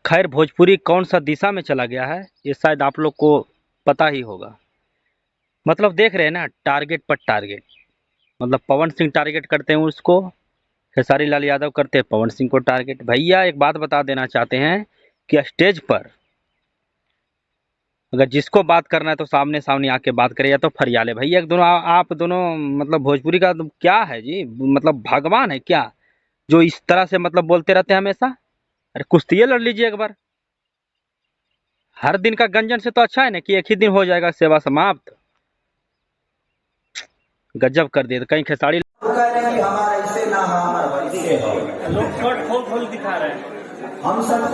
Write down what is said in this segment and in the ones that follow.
खैर भोजपुरी कौन सा दिशा में चला गया है ये शायद आप लोग को पता ही होगा। मतलब देख रहे हैं ना, टारगेट पर टारगेट। मतलब पवन सिंह टारगेट करते हैं उसको, खेसारी लाल यादव करते हैं पवन सिंह को टारगेट। भैया एक बात बता देना चाहते हैं कि स्टेज पर अगर जिसको बात करना है तो सामने सामने आके बात करे, या तो फरियाले। भैया दोनों आप दोनों मतलब भोजपुरी का तो क्या है जी, मतलब भगवान है क्या जो इस तरह से मतलब बोलते रहते हैं हमेशा? अरे कुश्ती लड़ लीजिए एक बार। हर दिन का गंजन से तो अच्छा है ना कि एक ही दिन हो जाएगा सेवा समाप्त। गजब कर दिया। कहीं खेसारी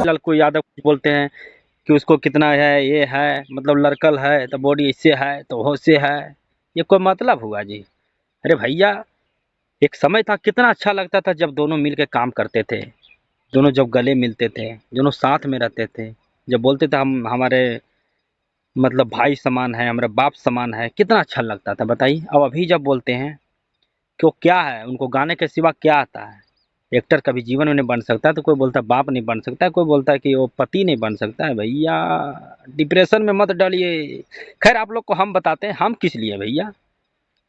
लाल को यादव कुछ बोलते हैं कि उसको कितना है, ये है मतलब लड़कल है तो बॉडी इससे है तो वो से है। ये कोई मतलब हुआ जी? अरे भैया एक समय था कितना अच्छा लगता था जब दोनों मिल के काम करते थे, दोनों जब गले मिलते थे, दोनों साथ में रहते थे, जब बोलते थे हम हमारे मतलब भाई समान है, हमारे बाप समान है, कितना अच्छा लगता था बताइए। अब अभी जब बोलते हैं कि वो क्या है, उनको गाने के सिवा क्या आता है? एक्टर कभी जीवन में नहीं बन सकता है तो कोई बोलता है बाप नहीं बन सकता है, कोई बोलता है कि वो पति नहीं बन सकता है। भैया डिप्रेशन में मत डालिए। खैर आप लोग को हम बताते हैं हम किस लिए भैया।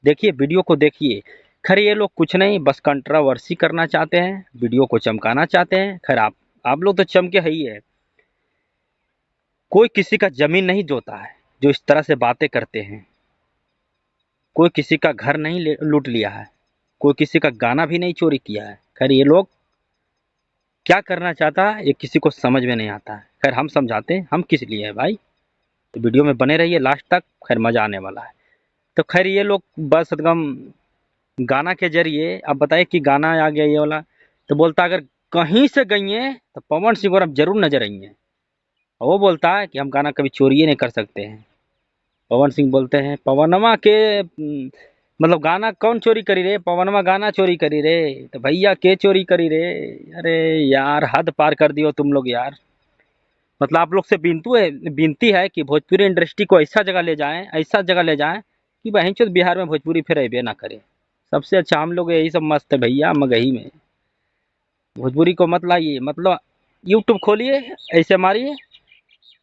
देखिए वीडियो को देखिए। खैर ये लोग कुछ नहीं, बस कंट्रोवर्सी करना चाहते हैं, वीडियो को चमकाना चाहते हैं। खैर आप लोग तो चमके है ही है। कोई किसी का जमीन नहीं जोता है जो इस तरह से बातें करते हैं। कोई किसी का घर नहीं लूट लिया है, कोई किसी का गाना भी नहीं चोरी किया है। खैर ये लोग क्या करना चाहता है ये किसी को समझ में नहीं आता है। खैर हम समझाते हैं हम किस लिए है भाई। तो वीडियो में बने रहिए लास्ट तक, खैर मजा आने वाला है। तो खैर ये लोग बस एकदम गाना के जरिए अब बताइए कि गाना आ गया ये वाला, तो बोलता अगर कहीं से गई तो पवन सिंह और अब जरूर नजर आएंगे। और वो बोलता है कि हम गाना कभी चोरी नहीं कर सकते हैं। पवन सिंह बोलते हैं पवनमा के मतलब गाना कौन चोरी करी रे, पवनमा गाना चोरी करी रे। तो भैया के चोरी करी रे? अरे यार हद पार कर दियो तुम लोग यार। मतलब आप लोग से विनती है कि भोजपुरी इंडस्ट्री को ऐसा जगह ले जाएं, ऐसा जगह ले जाएं कि बहनचोद बिहार में भोजपुरी फिर अबे ना करे। सबसे अच्छा हम लोग यही सब मस्त है भैया मगही में। भोजपुरी को मत लाइए, मतलब यूट्यूब खोलिए ऐसे मारिए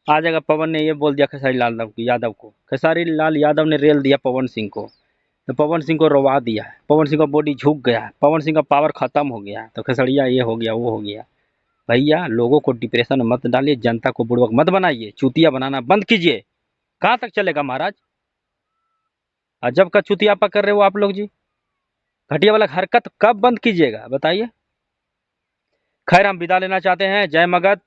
आ जाएगा। पवन ने ये बोल दिया खेसारी लाल यादव को, खेसारी लाल यादव ने रेल दिया पवन सिंह को, तो पवन सिंह को रोवा दिया, पवन सिंह का बॉडी झुक गया, पवन सिंह का पावर खत्म हो गया, तो खेसरिया ये हो गया वो हो गया। भैया लोगों को डिप्रेशन में मत डालिए, जनता को बुड़बक मत बनाइए, चूतिया बनाना बंद कीजिए। कहाँ तक चलेगा महाराज? अजब का चूतियापा कर रहे हो आप लोग जी। घटिया वाला हरकत कब बंद कीजिएगा बताइए। खैर हम विदा लेना चाहते हैं। जय मगध।